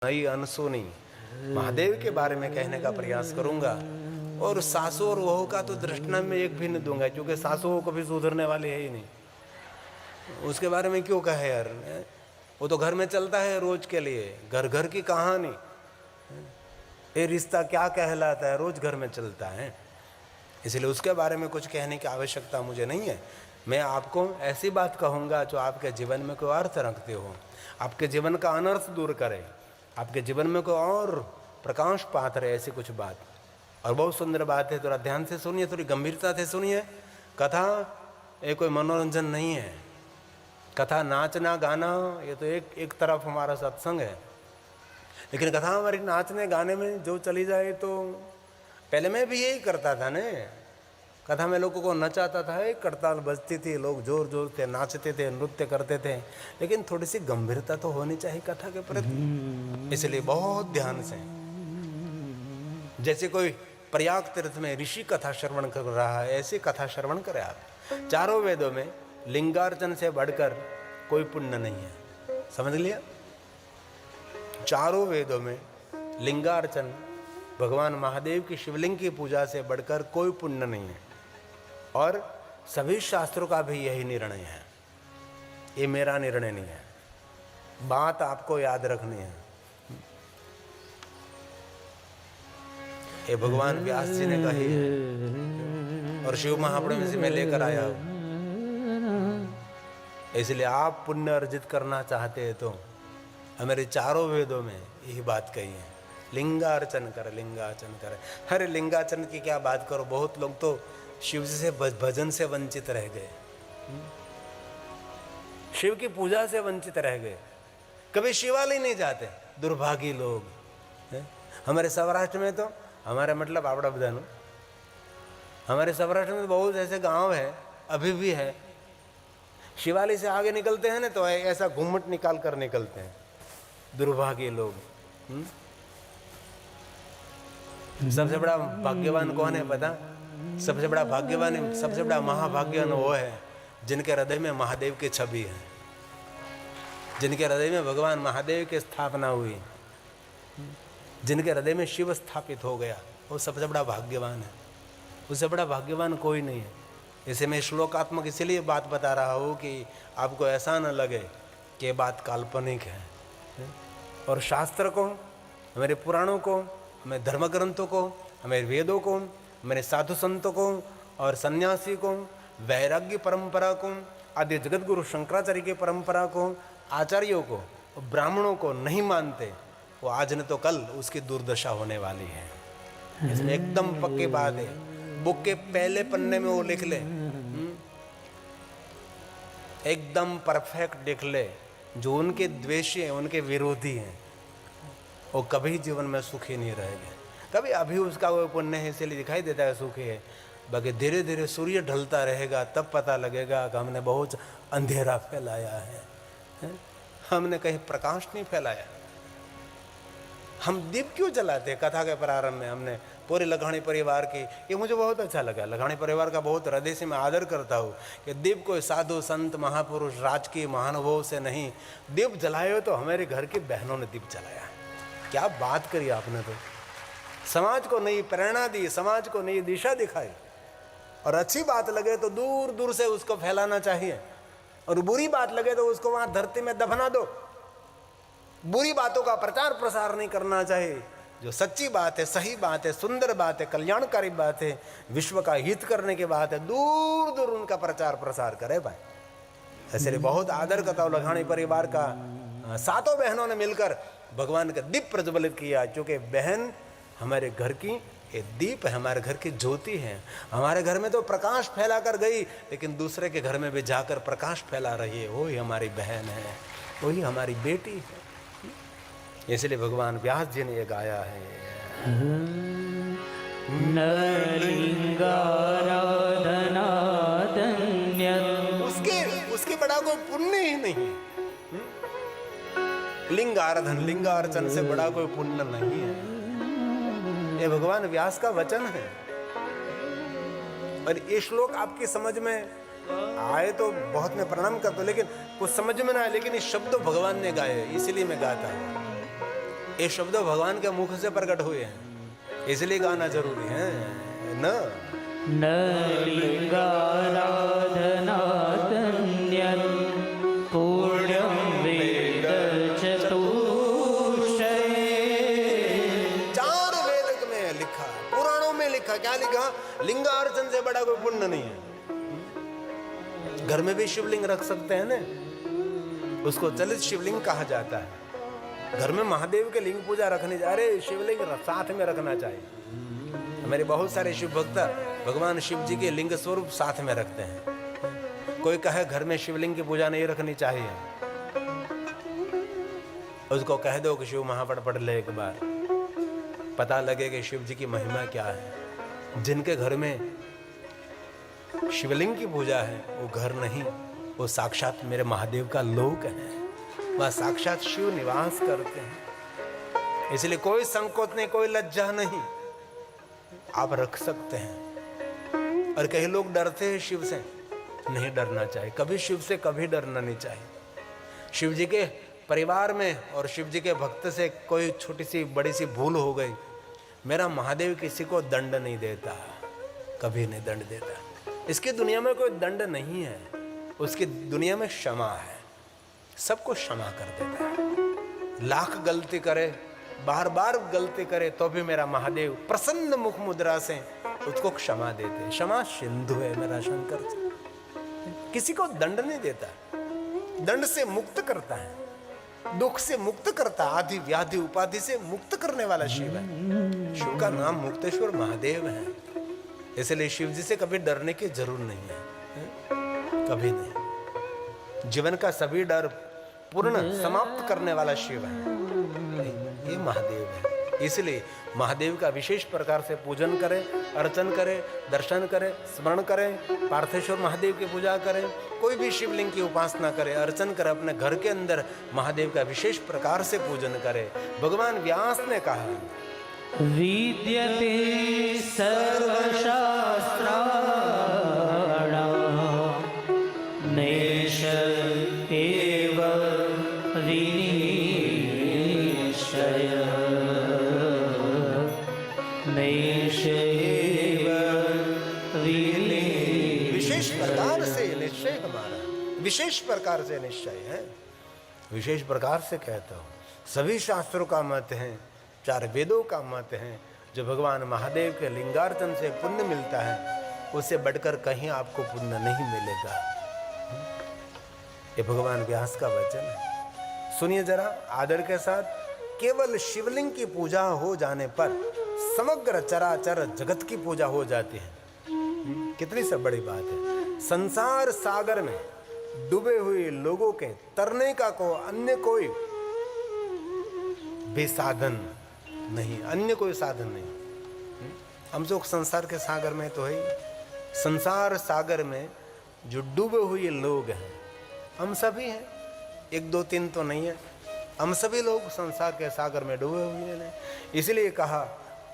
नई अनसुनी महादेव के बारे में कहने का प्रयास करूंगा। और सासू और वहू का तो दृष्टांत में एक भी नहीं दूंगा, क्योंकि सासू वो कभी सुधरने वाली है ही नहीं। उसके बारे में क्यों कहे यार, वो तो घर में चलता है रोज के लिए, घर घर की कहानी। ये रिश्ता क्या कहलाता है, रोज घर में चलता है, इसलिए उसके बारे में कुछ कहने की आवश्यकता मुझे नहीं है। मैं आपको ऐसी बात कहूँगा जो आपके जीवन में कोई अर्थ रखते हो, आपके जीवन का अनर्थ दूर करे, आपके जीवन में कोई और प्रकाश पात रहे, ऐसी कुछ बात। और बहुत सुंदर बात है, थोड़ा ध्यान से सुनिए, थोड़ी गंभीरता से सुनिए। कथा ये कोई मनोरंजन नहीं है, कथा नाचना गाना ये तो एक तरफ हमारा सत्संग है, लेकिन कथा हमारी नाचने गाने में जो चली जाए तो पहले मैं भी यही करता था ने, कथा में लोगों को नचाता था, एक करताल बजती थी, लोग जोर जोर से नाचते थे, नृत्य करते थे, लेकिन थोड़ी सी गंभीरता तो होनी चाहिए कथा के प्रति। इसलिए बहुत ध्यान से, जैसे कोई प्रयाग तीर्थ में ऋषि कथा श्रवण कर रहा है, ऐसी कथा श्रवण करें आप। चारों वेदों में लिंगार्चन से बढ़कर कोई पुण्य नहीं है, समझ लिया। चारों वेदों में लिंगार्चन, भगवान महादेव की शिवलिंग की पूजा से बढ़कर कोई पुण्य नहीं है, और सभी शास्त्रों का भी यही निर्णय है। ये मेरा निर्णय नहीं है, बात आपको याद रखनी है। ये भगवान व्यास जी ने कही है और शिव महापुराण से मैं लेकर आया हूं। इसलिए आप पुण्य अर्जित करना चाहते हैं तो हमारे चारों वेदों में यही बात कही है, लिंगार्चन कर, लिंगार्चन कर। हर लिंगार्चन की क्या बात करो, बहुत लोग तो शिव जी से भजन से वंचित रह गए, शिव की पूजा से वंचित रह गए, कभी शिवालय नहीं जाते, दुर्भागी लोग। हमारे सौराष्ट्र में तो, हमारे मतलब आपड़ा बधानु, हमारे सौराष्ट्र में तो बहुत ऐसे गांव है, अभी भी है, शिवालय से आगे निकलते हैं ना तो ऐसा घूमट निकाल कर निकलते हैं, दुर्भागी लोग। सबसे बड़ा भाग्यवान कौन है पता? सबसे बड़ा भाग्यवान, सबसे बड़ा महाभाग्यवान वो है जिनके हृदय में महादेव की छवि है, जिनके हृदय में भगवान महादेव की स्थापना हुई, जिनके हृदय में शिव स्थापित हो गया, वो सबसे बड़ा भाग्यवान है। उससे बड़ा भाग्यवान कोई नहीं है। इसे मैं श्लोकात्मक इसलिए बात बता रहा हूँ कि आपको ऐसा न लगे कि बात काल्पनिक है। और शास्त्र को, हमारे पुराणों को, हमारे धर्म ग्रंथों को, हमारे वेदों को, हमारे साधु संतों को और सन्यासी को, वैराग्य परंपरा को, आदि जगत गुरु शंकराचार्य की परंपरा को, आचार्यों को, ब्राह्मणों को नहीं मानते, वो आज न तो कल उसकी दुर्दशा होने वाली है। इसमें एकदम पक्की बात है, बुक के पहले पन्ने में वो लिख ले, एकदम परफेक्ट लिख ले, जो उनके द्वेषी हैं, उनके विरोधी हैं, वो कभी जीवन में सुखी नहीं रहेंगे। कभी अभी उसका वो पुण्य है इसलिए दिखाई देता है सुखी है, बाकी धीरे धीरे सूर्य ढलता रहेगा तब पता लगेगा कि हमने बहुत अंधेरा फैलाया है, हमने कहीं प्रकाश नहीं फैलाया। हम दीप क्यों जलाते हैं? कथा के प्रारंभ में हमने पूरे लखानी परिवार की, ये मुझे बहुत अच्छा लगा, लखानी परिवार का बहुत हृदय से मैं आदर करता हूँ कि दीप कोई साधु संत महापुरुष राजकीय महानुभाव से नहीं, दीप जलाए हो तो हमारे घर की बहनों ने दीप जलाया। क्या बात करी आपने, तो समाज को नई प्रेरणा दी, समाज को नई दिशा दिखाई। और अच्छी बात लगे तो दूर दूर से उसको फैलाना चाहिए, और बुरी बात लगे तो उसको वहाँ धरती में दफना दो। बुरी बातों का प्रचार प्रसार नहीं करना चाहिए। जो सच्ची बात है, सही बात है, सुंदर बात है, कल्याणकारी बात है, विश्व का हित करने की बात है, दूर दूर उनका प्रचार प्रसार करे भाई। इसलिए बहुत आदर करता हूँ लखानी परिवार का, सातों बहनों ने मिलकर भगवान का दीप प्रज्वलित किया, क्योंकि बहन हमारे घर की ये दीप है, हमारे घर की ज्योति है। हमारे घर में तो प्रकाश फैला कर गई, लेकिन दूसरे के घर में भी जाकर प्रकाश फैला रही है, वही हमारी बहन है, वही हमारी बेटी है। इसलिए भगवान व्यास जी ने ये गाया है, उसके बड़ा कोई पुण्य ही नहीं। लिंगाराधन, लिंगार्चन से बड़ा कोई पुण्य नहीं है। ये भगवान व्यास का वचन है। और ये श्लोक आपकी समझ में आए तो बहुत मैं प्रणाम करता हूँ, लेकिन कुछ समझ में ना आए, लेकिन ये शब्द भगवान ने गाए, इसीलिए मैं गाता हूँ। ये शब्द भगवान के मुख से प्रकट हुए हैं, इसलिए गाना जरूरी है न। न लिंगाराधनातन्यं पुण्यं वेद चतुष्टये। चार वेद में लिखा, पुराणों में लिखा, क्या लिखा? लिंगार्चन से बड़ा कोई पुण्य नहीं है। घर में भी शिवलिंग रख सकते हैं ना, उसको चलित शिवलिंग कहा जाता है। घर में महादेव के लिंग पूजा रखनी चाहिए, अरे शिवलिंग साथ में रखना चाहिए। हमारे बहुत सारे शिव भक्त भगवान शिव जी के लिंग स्वरूप साथ में रखते हैं। कोई कहे घर में शिवलिंग की पूजा नहीं रखनी चाहिए, उसको कह दो कि शिव महापट पढ़ ले एक बार, पता लगे कि शिव जी की महिमा क्या है। जिनके घर में शिवलिंग की पूजा है वो घर नहीं, वो साक्षात मेरे महादेव का लोक है, वह साक्षात शिव निवास करते हैं। इसलिए कोई संकोच नहीं, कोई लज्जा नहीं, आप रख सकते हैं। और कई लोग डरते हैं शिव से, नहीं डरना चाहिए, कभी शिव से कभी डरना नहीं चाहिए। शिव जी के परिवार में और शिव जी के भक्त से कोई छोटी सी बड़ी सी भूल हो गई, मेरा महादेव किसी को दंड नहीं देता, कभी नहीं दंड देता। इसकी दुनिया में कोई दंड नहीं है, उसकी दुनिया में क्षमा है, सबको क्षमा कर देता है। लाख गलती करे, बार बार गलती करे तो भी मेरा महादेव प्रसन्न मुख मुद्रा से उसको क्षमा देते हैं। क्षमा सिंधु है मेरा शंकर, किसी को दंड नहीं देता, दंड से मुक्त करता है, दुख से मुक्त करता, आदि व्याधि उपाधि से मुक्त करने वाला शिव है। शिव का नाम मुक्तेश्वर महादेव है, इसलिए शिव जी से कभी डरने की जरूर नहीं है, कभी नहीं। जीवन का सभी डर पूर्ण समाप्त करने वाला शिव है, ये महादेव है। इसलिए महादेव का विशेष प्रकार से पूजन करें, अर्चन करें, दर्शन करें, स्मरण करें, पार्थेश्वर महादेव की पूजा करें, कोई भी शिवलिंग की उपासना करें, अर्चन करें, अपने घर के अंदर महादेव का विशेष प्रकार से पूजन करें। भगवान व्यास ने कहा, विद्यते सर्वशास्त्राणां नैष एव विनिश्चयः, नैष एव विनिश्चयः। विशेष प्रकार से निश्चय हमारा, विशेष प्रकार से निश्चय है, विशेष प्रकार से कहता हूँ। सभी शास्त्रों का मत है, चार वेदों का मत है, जो भगवान महादेव के लिंगार्चन से पुण्य मिलता है, उससे बढ़कर कहीं आपको पुण्य नहीं मिलेगा। ये भगवान व्यास का वचन है, सुनिए जरा आदर के साथ। केवल शिवलिंग की पूजा हो जाने पर समग्र चराचर जगत की पूजा हो जाती है। कितनी सब बड़ी बात है। संसार सागर में डूबे हुए लोगों के तरने का को अन्य कोई भी साधन नहीं, अन्य कोई साधन नहीं। हम जो संसार के सागर में तो है, संसार सागर में जो डूबे हुए लोग हैं हम सभी हैं, एक दो तीन तो नहीं है, हम सभी लोग संसार के सागर में डूबे हुए हैं। इसलिए कहा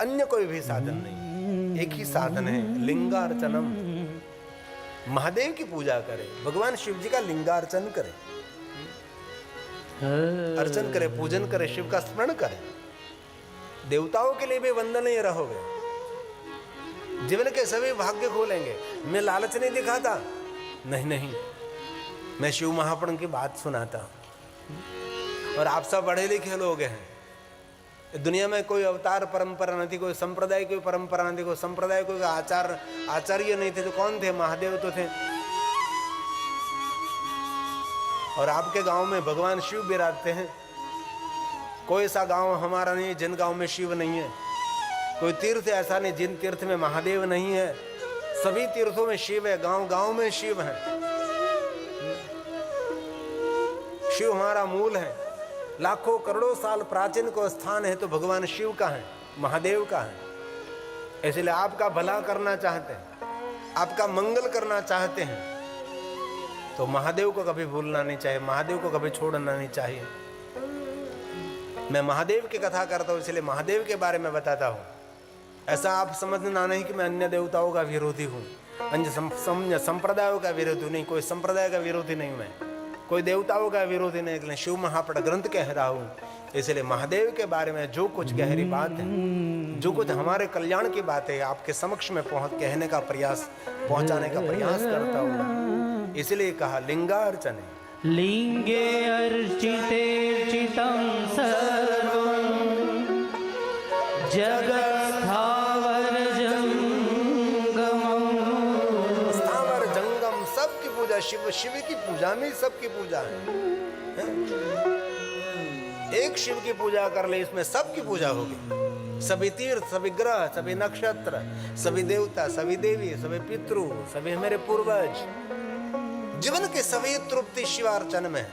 अन्य कोई भी साधन नहीं, एक ही साधन है, लिंगार्चनम। महादेव की पूजा करें, भगवान शिव जी का लिंगार्चन करें, अर्चन करें, पूजन करें, शिव का स्मरण करें। देवताओं के लिए भी वंदनीय रहोगे, जीवन के सभी भाग्य खोलेंगे। मैं लालच नहीं दिखाता, नहीं नहीं, मैं शिव महापुरुष की बात सुनाता हूं। और आप सब पढ़े लिखे लोग हैं, दुनिया में कोई अवतार परंपरा नहीं थी, कोई संप्रदाय की परंपरा नहीं थी, कोई संप्रदाय कोई आचार्य नहीं थे, तो कौन थे? महादेव तो थे। और आपके गांव में भगवान शिव विराजते हैं। कोई ऐसा गांव हमारा नहीं जिन गांव में शिव नहीं है, कोई तीर्थ ऐसा नहीं जिन तीर्थ में महादेव नहीं है। सभी तीर्थों में शिव है, गांव गांव में शिव है। शिव हमारा मूल है, लाखों करोड़ों साल प्राचीन को स्थान है तो भगवान शिव का है, महादेव का है। इसलिए आपका भला करना चाहते हैं, आपका मंगल करना चाहते हैं, तो महादेव को कभी भूलना नहीं चाहिए, महादेव को कभी छोड़ना नहीं चाहिए। मैं महादेव की कथा करता हूँ, इसलिए महादेव के बारे में बताता हूँ। ऐसा आप समझना नहीं कि मैं अन्य देवताओं का विरोधी हूँ, अन्य संप्रदायों का विरोधी नहीं, कोई संप्रदाय का विरोधी नहीं, मैं कोई देवताओं का विरोधी नहीं। लेकिन शिव महापट ग्रंथ कह रहा हूँ, इसलिए महादेव के बारे में जो कुछ गहरी बात है, जो कुछ हमारे कल्याण की बात है, आपके समक्ष में कहने का प्रयास, पहुंचाने का प्रयास करता हूँ। इसलिए कहा लिंगार्चने, लिंगे अर्चितेर्चितं सर्वं जगत्स्थावर जंगमं। स्थावर जंगम सबकी पूजा, शिव शिव की पूजा में सबकी पूजा है। एक शिव की पूजा कर ले, इसमें सबकी पूजा होगी। सभी तीर्थ, सभी ग्रह, सभी नक्षत्र, सभी देवता, सभी देवी, सभी पितृ, सभी मेरे पूर्वज, जीवन के सभी तृप्ति शिवार्चन में है।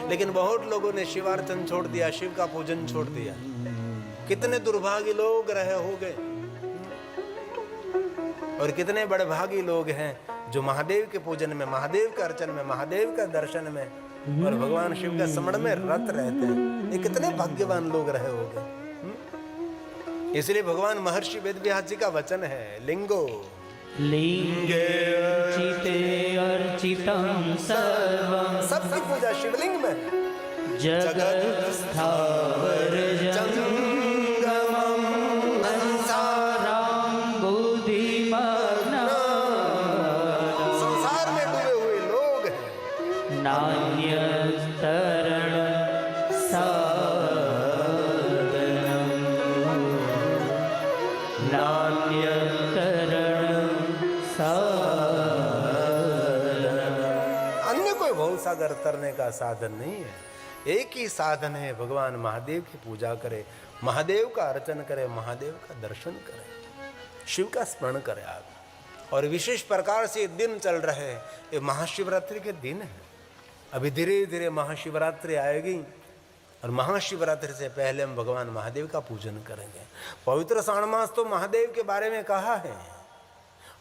लेकिन बहुत लोगों ने शिवार्चन छोड़ दिया, शिव का पूजन छोड़ दिया। कितने दुर्भागी लोग रहे होंगे, और कितने बड़े भागी लोग हैं जो महादेव के पूजन में, महादेव के अर्चन में, महादेव का दर्शन में और भगवान शिव के स्मरण में रत रहते हैं। ये कितने भाग्यवान लोग रहे होंगे। इसलिए भगवान महर्षि वेदव्यास जी का वचन है, लिंगो लिंगे अर्चितं सर्वं सबकी पूजा शिवलिंग में। जगत्स्थावर जंगमं संसारां बुद्धिमग्नाः। संसार में डूबे हुए लोग हैं, नान्यतरण साधनं, नान्यतरण साधनं। अन्य कोई भवसागर तरने का साधन नहीं है। एक ही साधन है, भगवान महादेव की पूजा करे, महादेव का अर्चन करे, महादेव का दर्शन करे, शिव का स्मरण करे आप। और विशेष प्रकार से दिन चल रहे हैं, ये महाशिवरात्रि के दिन है। अभी धीरे धीरे महाशिवरात्रि आएगी, और महाशिवरात्रि से पहले हम भगवान महादेव का पूजन करेंगे। पवित्र श्रावण मास तो महादेव के बारे में कहा है,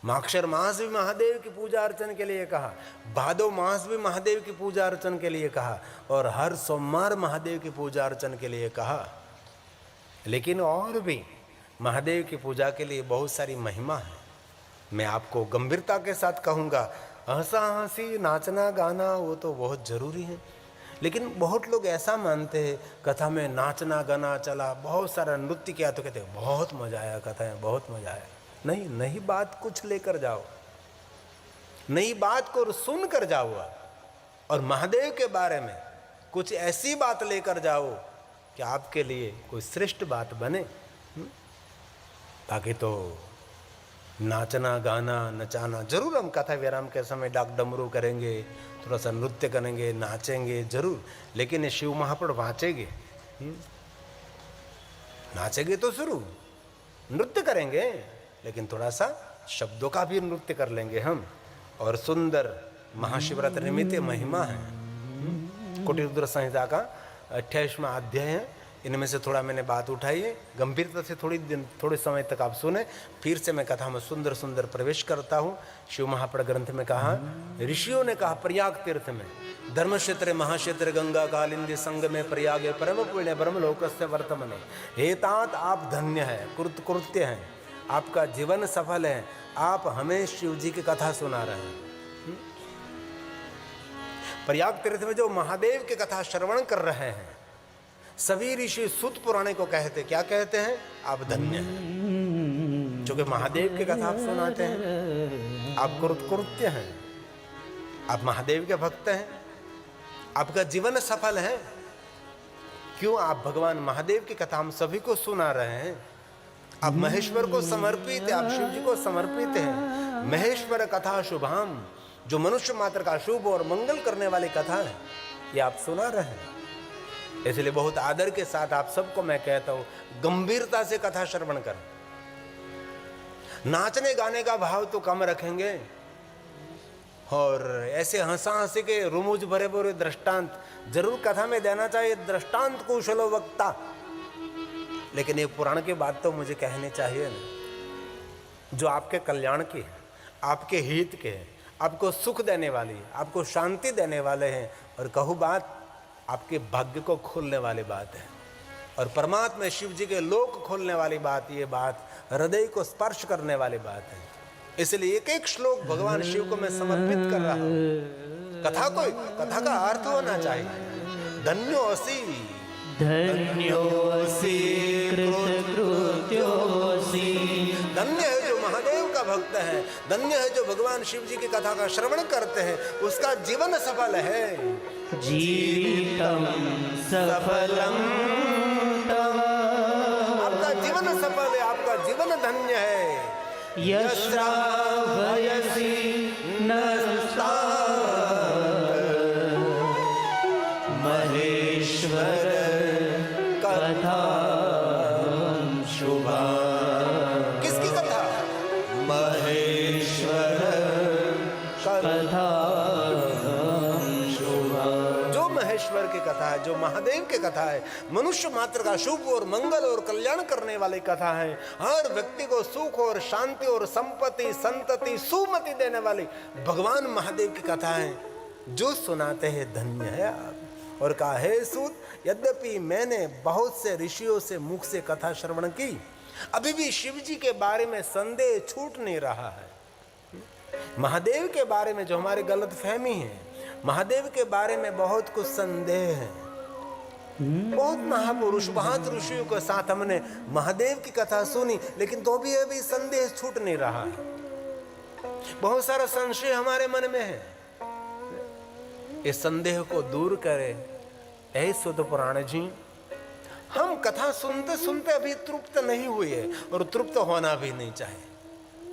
माक्षर मास भी महादेव की पूजा अर्चन के लिए कहा, भादो मास भी महादेव की पूजा अर्चन के लिए कहा, और हर सोमवार महादेव की पूजा अर्चन के लिए कहा। लेकिन और भी महादेव की पूजा के लिए बहुत सारी महिमा है। मैं आपको गंभीरता के साथ कहूँगा, हंसा हंसी नाचना गाना वो तो बहुत ज़रूरी है, लेकिन बहुत लोग ऐसा मानते हैं कथा में नाचना गाना चला, बहुत सारा नृत्य किया तो कहते हैं बहुत मज़ा आया, कथा में बहुत मज़ा आया। नहीं, नई बात कुछ लेकर जाओ, नई बात को सुन कर जाओ, और महादेव के बारे में कुछ ऐसी बात लेकर जाओ कि आपके लिए कोई श्रेष्ठ बात बने। बाकी तो नाचना गाना नचाना जरूर, हम कथा विराम के समय डाक डमरू करेंगे, थोड़ा सा नृत्य करेंगे, नाचेंगे जरूर, लेकिन ये शिव महापुर वाँचेंगे, नाचेंगे तो शुरू, नृत्य करेंगे, लेकिन थोड़ा सा शब्दों का भी नृत्य कर लेंगे हम। और सुंदर महाशिवरात्रि निमित्त महिमा है। कोटिरुद्र संहिता का 28वां अध्याय है, इनमें से थोड़ा मैंने बात उठाई है, गंभीरता से थोड़े समय तक आप सुने। फिर से मैं कथा में सुंदर सुंदर प्रवेश करता हूँ। शिव महापुर ग्रंथ में कहा, ऋषियों ने कहा प्रयाग तीर्थ में, धर्म क्षेत्र महाक्षेत्र गंगा कालिंदी संग में प्रयाग परम पुण्य ब्रह्म लोकस्य वर्तमने। हे तात आप धन्य हैं, कृत्य हैं, आपका जीवन सफल है, आप हमें शिव जी की कथा सुना रहे हैं। प्रयाग तीर्थ में जो महादेव की कथा श्रवण कर रहे हैं, सभी ऋषि सूत पुराणे को कहते, क्या कहते हैं? आप धन्य हैं, जो कि महादेव की कथा आप सुनाते हैं, आप कृत्य हैं, आप महादेव के भक्त हैं, आपका जीवन सफल है। क्यों? आप भगवान महादेव की कथा हम सभी को सुना रहे हैं। आप महेश्वर को समर्पित है, आप शिव जी को समर्पित हैं। महेश्वर कथा शुभाम, जो मनुष्य मात्र का शुभ और मंगल करने वाली कथा है, ये आप सुना रहे हैं। इसलिए बहुत आदर के साथ आप सबको मैं कहता हूं, गंभीरता से कथा श्रवण करें। नाचने गाने का भाव तो कम रखेंगे, और ऐसे हंसा हंसी के रुमुज भरे भरे दृष्टांत जरूर कथा में देना चाहिए, दृष्टांत कुशलो वक्ता। लेकिन ये पुराण की बात तो मुझे कहनी चाहिए ना, जो आपके कल्याण की है, आपके हित के हैं, आपको सुख देने वाली, आपको शांति देने वाले हैं। और कहूँ बात, आपके भाग्य को खोलने वाली बात है, और परमात्मा शिव जी के लोक खोलने वाली बात, ये बात हृदय को स्पर्श करने वाली बात है। इसलिए एक एक श्लोक भगवान शिव को मैं समर्पित कर रहा हूँ। कथा का अर्थ होना चाहिए, धन्यो असि धन्योऽसि कृतकृत्योऽसि। धन्य है जो महादेव का भक्त है, धन्य है जो भगवान शिव जी की कथा का श्रवण करते हैं, उसका जीवन सफल है। जीवितं सफलं तव। आपका जीवन सफल है, आपका जीवन धन्य है। यश्रावयसि नस्ता महेश्वर कथा शुभा। किसकी कथा? महेश्वर कथा शुभा। जो महेश्वर की कथा है, जो महादेव की कथा है, मनुष्य मात्र का शुभ और मंगल और कल्याण करने वाली कथा है। हर व्यक्ति को सुख और शांति और संपत्ति संतति सुमति देने वाली भगवान महादेव की कथा है। जो सुनाते हैं धन्य है आप। और कहा हे सूत, यद्यपि मैंने बहुत से ऋषियों से मुख से कथा श्रवण की, अभी भी शिव जी के बारे में संदेह छूट नहीं रहा है। महादेव के बारे में जो हमारी गलत फहमी है, महादेव के बारे में बहुत कुछ संदेह है। बहुत महापुरुष बहुत ऋषियों के साथ हमने महादेव की कथा सुनी, लेकिन तो भी अभी संदेह छूट नहीं रहा है। बहुत सारा संशय हमारे मन में है। इस संदेह को दूर करें। ऐ सुध पुराण जी, हम कथा सुनते सुनते अभी तृप्त नहीं हुए हैं और तृप्त होना भी नहीं चाहे।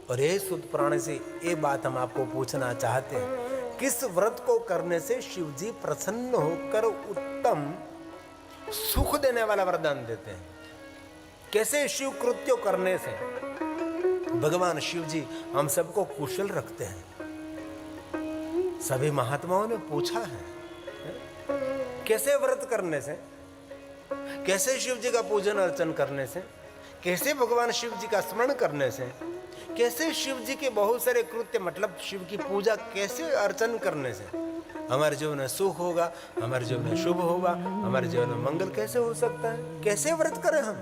और ये सुध पुराण से ये बात हम आपको पूछना चाहते हैं, किस व्रत को करने से शिव जी प्रसन्न होकर उत्तम सुख देने वाला वरदान देते हैं? कैसे शिव कृत्य करने से भगवान शिव जी हम सबको कुशल रखते हैं? सभी महात्माओं ने पूछा है। कैसे व्रत करने से, कैसे शिव जी का पूजन अर्चन करने से, कैसे भगवान शिव जी का स्मरण करने से, कैसे शिव जी के बहुत सारे कृत्य मतलब शिव की पूजा कैसे अर्चन करने से हमारे जीवन में सुख होगा, हमारे जीवन में शुभ होगा, हमारे जीवन में मंगल कैसे हो सकता है? कैसे व्रत करें हम?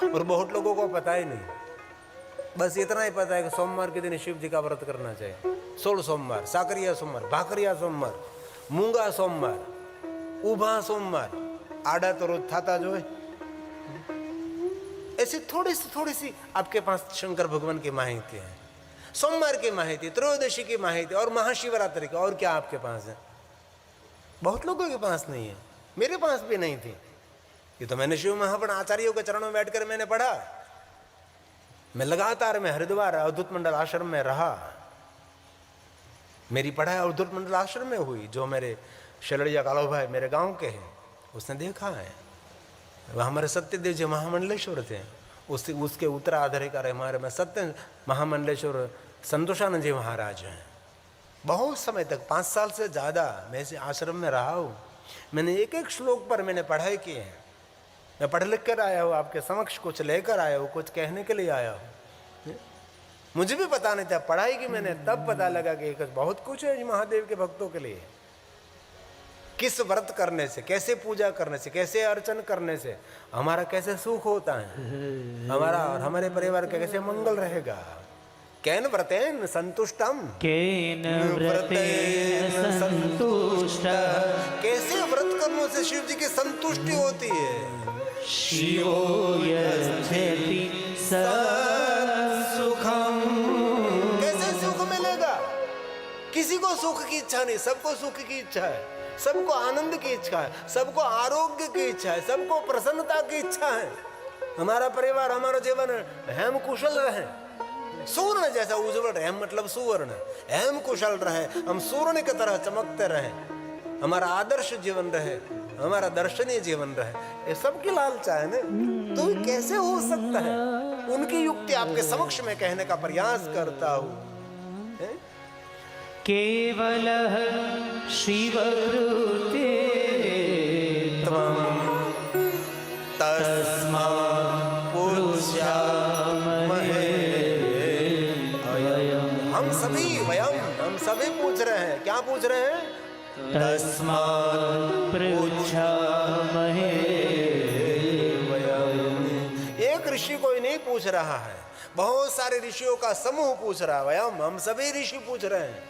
और बहुत लोगों को पता ही नहीं, बस इतना ही पता है कि सोमवार के दिन शिव जी का व्रत करना चाहिए। 16 सोमवार, साकरिया सोमवार, भाकरिया सोमवार, मूंगा सोमवार, उभा सोमवार, आड़ा तो रोज थाता जो है। ऐसी थोड़ी सी आपके पास शंकर भगवान की माहिती है, सोमवार की माहिती, त्रयोदशी की माहिती और महाशिवरात्रि की। और क्या आपके पास है? बहुत लोगों के पास नहीं है, मेरे पास भी नहीं थी। ये तो मैंने शिव महापण आचार्यों के चरणों में बैठकर मैंने पढ़ा। मैं लगातार मैं हरिद्वार अवधूत मंडल आश्रम में रहा। मेरी पढ़ाई अवधूत मंडल आश्रम में हुई। जो मेरे शलड़िया कालो भाई मेरे गांव के हैं, उसने देखा है। वह हमारे सत्यदेव जी महामंडलेश्वर थे, उसके उत्तराधिकारी हमारे में सत्य महामंडलेश्वर संतोषानंद जी महाराज हैं। बहुत समय तक 5 साल से ज़्यादा मैं इस आश्रम में रहा हूँ। मैंने एक एक श्लोक पर मैंने पढ़ाई की है। मैं पढ़ लिख कर आया हूँ, आपके समक्ष कुछ लेकर आया हूँ, कुछ कहने के लिए आया हूँ। मुझे भी पता नहीं था, पढ़ाई की मैंने तब पता लगा कि बहुत कुछ है महादेव के भक्तों के लिए। किस व्रत करने से, कैसे पूजा करने से, कैसे अर्चन करने से हमारा कैसे सुख होता है, हमारा और हमारे परिवार का कैसे मंगल रहेगा। केन व्रतेन संतुष्टम, केन व्रतेन संतुष्टः, कैसे व्रत करने से शिव जी की संतुष्टि होती है। शिवो यच्छति सुखम, कैसे सुख मिलेगा? किसी को सुख की इच्छा नहीं, सबको सुख की इच्छा है, सबको आनंद की इच्छा है, सबको आरोग्य की इच्छा है, सबको प्रसन्नता की इच्छा है। हमारा परिवार, हमारा जीवन हम कुशल रहे, सूर्ण जैसा उज्जवल रहे। हम मतलब सुवर्ण, हम कुशल रहे, हम सूर्ण की तरह चमकते रहे, हमारा आदर्श जीवन रहे, हमारा दर्शनीय जीवन रहे। ये सबकी लालचा है ना। तो कैसे हो सकता है? उनकी युक्ति आपके समक्ष में कहने का प्रयास करता हूं। केवलः शिवकृते त्वं तस्मात् पूज्यामहे वयम्। हम सभी पूछ रहे हैं। क्या पूछ रहे हैं? तस्मात् पृच्छामहे वयम्। एक ऋषि कोई नहीं पूछ रहा है, बहुत सारे ऋषियों का समूह पूछ रहा है। वयम, हम सभी ऋषि पूछ रहे हैं।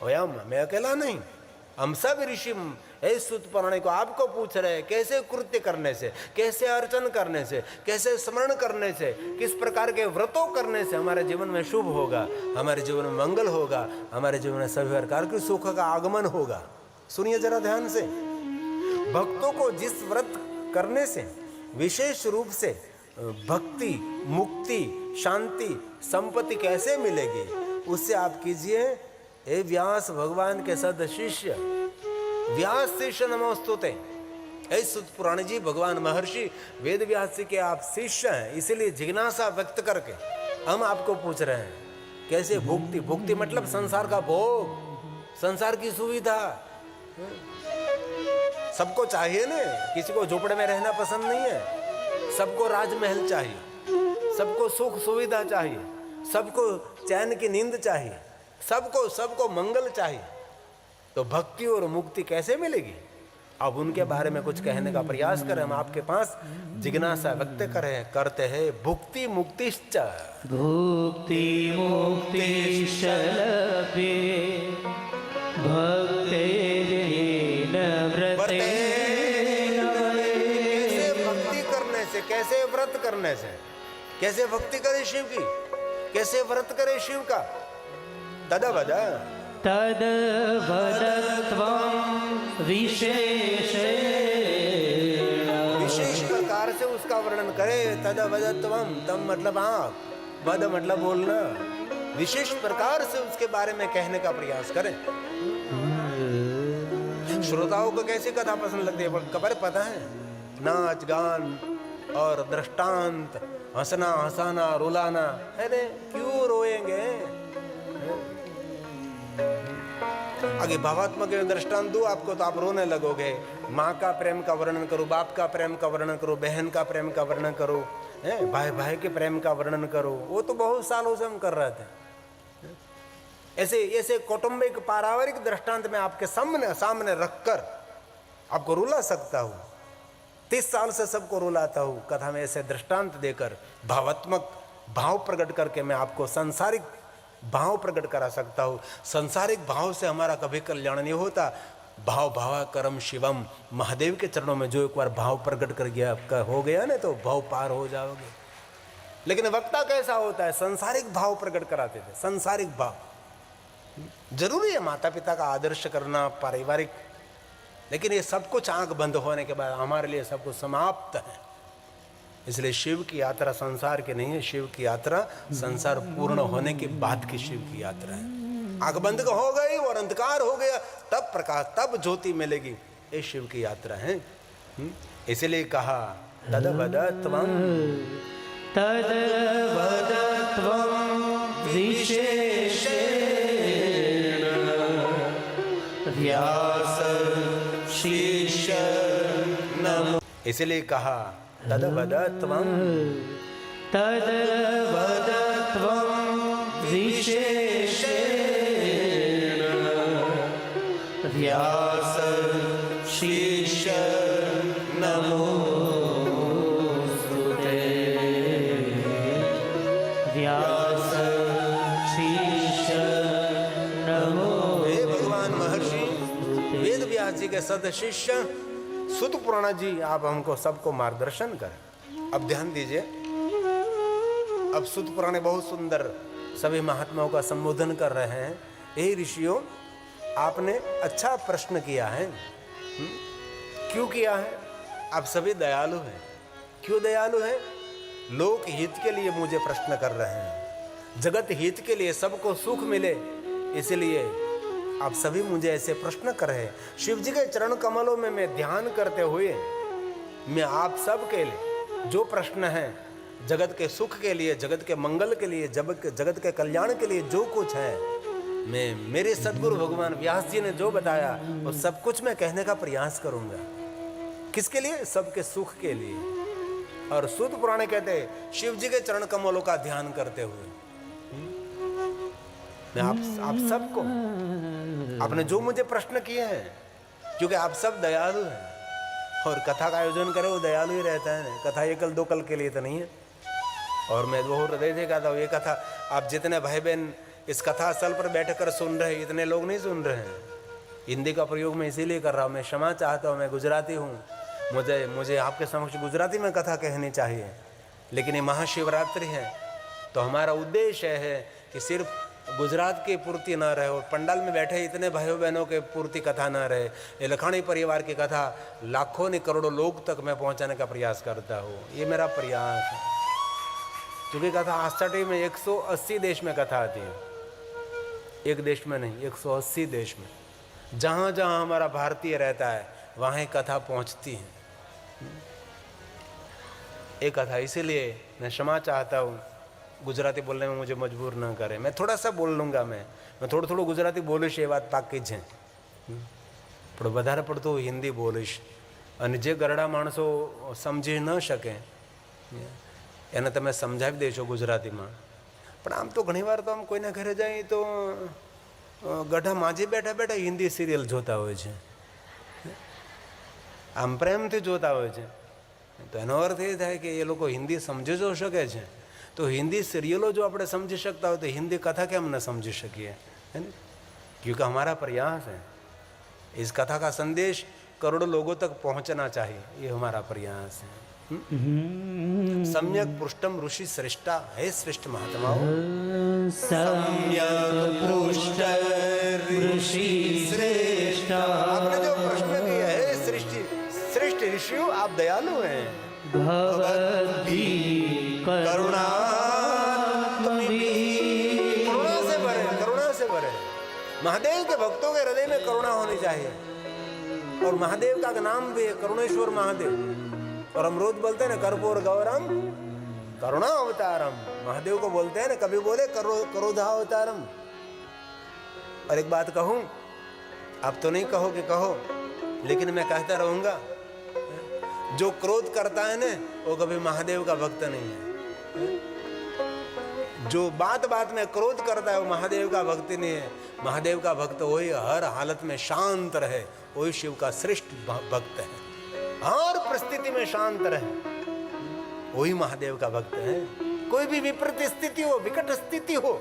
वयम, मैं अकेला नहीं। हम सब ऋषि इस सुत पुराण को आपको पूछ रहे हैं, कैसे कृत्य करने से, कैसे अर्चन करने से, कैसे स्मरण करने से, किस प्रकार के व्रतों करने से हमारे जीवन में शुभ होगा, हमारे जीवन में मंगल होगा, हमारे जीवन में सभी प्रकार के सुख का आगमन होगा। सुनिए जरा ध्यान से, भक्तों को जिस व्रत करने से विशेष रूप से भक्ति, मुक्ति, शांति, संपत्ति कैसे मिलेगी, उससे आप कीजिए। हे व्यास भगवान के सद शिष्य, व्यास शिष्य नमोस्तुते। हे सुत पुराण जी, भगवान महर्षि वेद व्यास जी के आप शिष्य हैं, इसलिए जिज्ञासा व्यक्त करके हम आपको पूछ रहे हैं कैसे भुक्ति, भुक्ति मतलब संसार का भोग, संसार की सुविधा। सबको चाहिए ना, किसी को झोपड़े में रहना पसंद नहीं है, सबको राजमहल चाहिए, सबको सुख सुविधा चाहिए, सबको चैन की नींद चाहिए, सबको मंगल चाहिए। तो भक्ति और मुक्ति कैसे मिलेगी? अब उनके बारे में कुछ कहने का प्रयास करें, हम आपके पास जिज्ञासा व्यक्त करते हैं। भुक्ति मुक्तिश्च, भुक्ति मुक्तिश्च लभ्ये भक्तेन व्रतेन। कैसे भक्ति करने से, कैसे व्रत करने से, कैसे भक्ति करे शिव की, कैसे व्रत करे शिव का? तदवद तद्वदत्वं विशेषेण, विशेष प्रकार से उसका वर्णन करे। तदवदत्वम, तम मतलब आँख, वद मतलब बोलना, विशेष प्रकार से उसके बारे में कहने का प्रयास करें। श्रोताओं को कैसी कथा पसंद लगती है खबर पता है? नाच गान और दृष्टांत, हंसना हंसाना रुलाना। अरे क्यों रोएंगे? आगे भावात्मक दृष्टांत दूं आपको तो आप रोने लगोगे। माँ का प्रेम का वर्णन करो, बाप का प्रेम का वर्णन करो, बहन का प्रेम का वर्णन करो, भाई भाई के प्रेम का वर्णन करो, वो तो बहुत सालों से हम कर रहे थे। ऐसे ऐसे कौटुंबिक पारिवारिक दृष्टांत में आपके सामने रखकर आपको रुला सकता हूँ। 30 साल से सबको रुलाता हूँ कथा में, ऐसे दृष्टांत देकर भावात्मक भाव प्रकट करके मैं आपको सांसारिक भाव प्रकट करा सकता हूँ। सांसारिक भाव से हमारा कभी कल्याण नहीं होता। भाव भावा करम शिवम, महादेव के चरणों में जो एक बार भाव प्रकट कर गया हो गया ना, तो भाव पार हो जाओगे। लेकिन वक्ता कैसा होता है? सांसारिक भाव प्रकट कराते थे, सांसारिक भाव। जरूरी है माता पिता का आदर्श करना, पारिवारिक, लेकिन ये सब कुछ आंख बंद होने के बाद हमारे लिए सब कुछ समाप्त है। इसलिए शिव की यात्रा संसार की नहीं है, शिव की यात्रा संसार पूर्ण होने के बाद की शिव की यात्रा है। आंख बंद हो गई और अंधकार हो गया, तब प्रकाश, तब ज्योति मिलेगी। ये शिव की यात्रा है। इसलिए कहा तद्वदत्वं विशेषेण व्यास शिष्य नमो। इसलिए कहा तद्वदत्वं विशेषेण व्यास शिष्य नमोस्तुते। व्यास शिष्य नमो। हे भगवान महर्षि वेद व्यास जी के सद शिष्य सुत पुराण जी, आप हमको सबको मार्गदर्शन करें। अब ध्यान दीजिए, अब सुत पुराण बहुत सुंदर सभी महात्माओं का संबोधन कर रहे हैं। हे ऋषियों, आपने अच्छा प्रश्न किया है। क्यों किया है? आप सभी दयालु हैं। क्यों दयालु हैं? लोक हित के लिए मुझे प्रश्न कर रहे हैं, जगत हित के लिए, सबको सुख मिले, इसलिए आप सभी मुझे ऐसे प्रश्न कर रहे हैं। शिव जी के चरण कमलों में मैं ध्यान करते हुए मैं आप सब के लिए जो प्रश्न है, जगत के सुख के लिए, जगत के मंगल के लिए, जगत के कल्याण के लिए जो कुछ है, मैं मेरे सद्गुरु भगवान व्यास जी ने जो बताया वो सब कुछ मैं कहने का प्रयास करूंगा। किसके लिए? सबके सुख के लिए। और सुत पुराण कहते हैं शिव जी के चरण कमलों का ध्यान करते हुए मैं आप सबको, आपने जो मुझे प्रश्न किए हैं, क्योंकि आप सब दयालु हैं और कथा का आयोजन करे वो दयालु ही रहता है। कथा ये कल दो कल के लिए तो नहीं है। और मैं बहुत हृदय से कहता हूँ, ये कथा आप जितने भाई बहन इस कथा स्थल पर बैठकर सुन रहे हैं, इतने लोग नहीं सुन रहे हैं। हिंदी का प्रयोग मैं इसीलिए कर रहा हूँ, मैं क्षमा चाहता हूँ, मैं गुजराती हूँ, मुझे आपके समक्ष गुजराती में कथा कहनी चाहिए, लेकिन ये महाशिवरात्रि है तो हमारा उद्देश्य है कि सिर्फ गुजरात की पूर्ति ना रहे और पंडाल में बैठे इतने भाइयों बहनों के पूर्ति कथा ना रहे, ये लखानी परिवार की कथा लाखों ने करोड़ों लोग तक मैं पहुंचाने का प्रयास करता हूँ, ये मेरा प्रयास है। क्योंकि कथा आस्था में 180 देश में कथा आती है, एक देश में नहीं, 180 देश में, जहाँ जहाँ हमारा भारतीय रहता है वहाँ ही कथा पहुँचती है। एक कथा, इसीलिए मैं क्षमा चाहता हूँ, गुजराती बोलने में मुझे मजबूर न करें, मैं थोड़ा सा बोल लूँगा, मैं थोड़ું ગુજરાતી બોલીશ એ વાત પાકી છે, પણ વધારે પડતું હિન્દી બોલીશ, અને જે ગરડા માણસો સમજી ન શકે એને તમે સમજાવી દેશો ગુજરાતીમાં। પણ આમ તો ઘણીવાર તો આમ કોઈના ઘરે જાય તો ગઢા માજી બેઠા બેઠા હિન્દી સિરિયલ જોતા હોય છે, આમ પ્રેમથી જોતા હોય છે, તો એનો અર્થ એ થાય કે એ લોકો હિન્દી સમજી જો શકે છે, तो हिंदी सीरियलों जो આપણે समझी सकता हो तो हिंदी कथा क्या हम न समझी सकिए, है ना? क्योंकि हमारा प्रयास है इस कथा का संदेश करोड़ों लोगों तक पहुंचना चाहिए, ये हमारा प्रयास है। सम्यक पृष्ठम ऋषि श्रेष्ठा, है श्रेष्ठ महात्माओं, सम्यक पृष्ठ ऋषि श्रेष्ठा। आपने जो प्रश्न किया है श्रेष्ठ ऋषियों, आप दयालु हैं, भवद्भि करुणा से भरे। महादेव के भक्तों के हृदय में करुणा होनी चाहिए, और महादेव का नाम भी है करुणेश्वर महादेव, और हम रोज बोलते हैं ना कर्पूर गौरम करुणा अवतारम, महादेव को बोलते हैं ना, कभी बोले क्रोधा अवतारम। और एक बात कहूं, आप तो नहीं कहो कि कहो, लेकिन मैं कहता रहूंगा, जो क्रोध करता है ना वो कभी महादेव का भक्त नहीं है, जो बात बात में क्रोध करता है वो महादेव का भक्त नहीं है। महादेव का भक्त वही हर हालत में शांत रहे, वही शिव का श्रेष्ठ भक्त है, हर परिस्थिति में शांत रहे, वही महादेव का भक्त है। कोई भी विपरीत स्थिति हो, विकट स्थिति हो,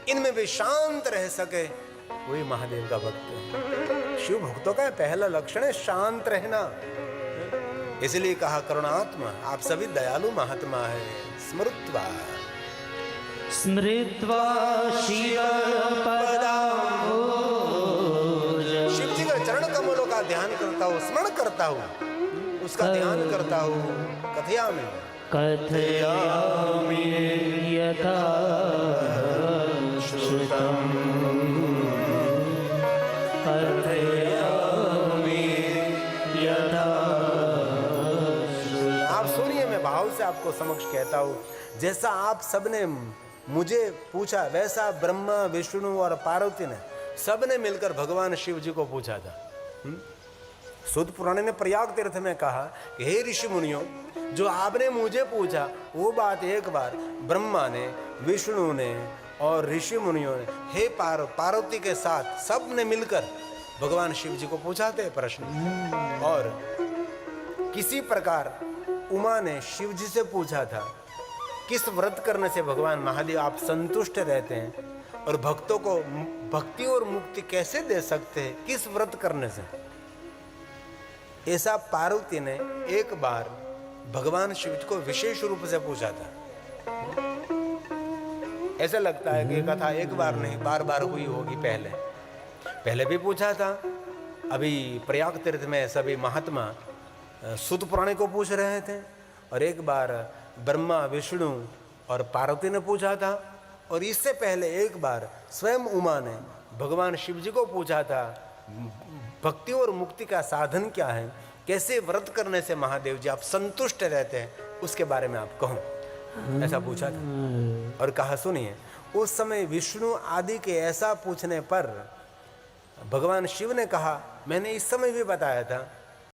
इनमें भी शांत रह सके, वही महादेव का भक्त है। शिव भक्तों का पहला लक्षण है शांत रहना, इसलिए कहा करुणात्मा, आप सभी दयालु महात्मा है। स्मृत्वा स्मृत्वा शिव शिव जी के चरण कमलों का ध्यान करता हूँ, स्मरण करता हूँ, उसका ध्यान करता हूँ। कथयामि कथयामि यथा श्रुतम्, कथयामि यथा। आप सुनिए, मैं भाव से आपको समक्ष कहता हूँ, जैसा आप सबने मुझे पूछा वैसा ब्रह्मा विष्णु और पार्वती ने सबने मिलकर भगवान शिव जी को पूछा था। सूत पुराण ने प्रयाग तीर्थ में कहा कि हे ऋषि मुनियों, जो आपने मुझे पूछा वो बात एक बार ब्रह्मा ने, विष्णु ने और ऋषि मुनियों ने हे पार्वती के साथ सब ने मिलकर भगवान शिव जी को पूछा थे प्रश्न। और किसी प्रकार उमा ने शिव जी से पूछा था किस व्रत करने से भगवान महादेव आप संतुष्ट रहते हैं और भक्तों को भक्ति और मुक्ति कैसे दे सकते हैं, किस व्रत करने से। ऐसा पार्वती ने एक बार भगवान शिव जी को विशेष रूप से पूछा था। ऐसा लगता है कि कथा एक बार नहीं बार बार हुई होगी, पहले भी पूछा था। अभी प्रयाग तीर्थ में सभी महात्मा सूत पुराण को पूछ रहे थे, और एक बार ब्रह्मा विष्णु और पार्वती ने पूछा था, और इससे पहले एक बार स्वयं उमा ने भगवान शिव जी को पूछा था भक्ति और मुक्ति का साधन क्या है, कैसे व्रत करने से महादेव जी आप संतुष्ट रहते हैं, उसके बारे में आप कहो, ऐसा पूछा था। और कहा सुनिए, उस समय विष्णु आदि के ऐसा पूछने पर भगवान शिव ने कहा, मैंने इस समय भी बताया था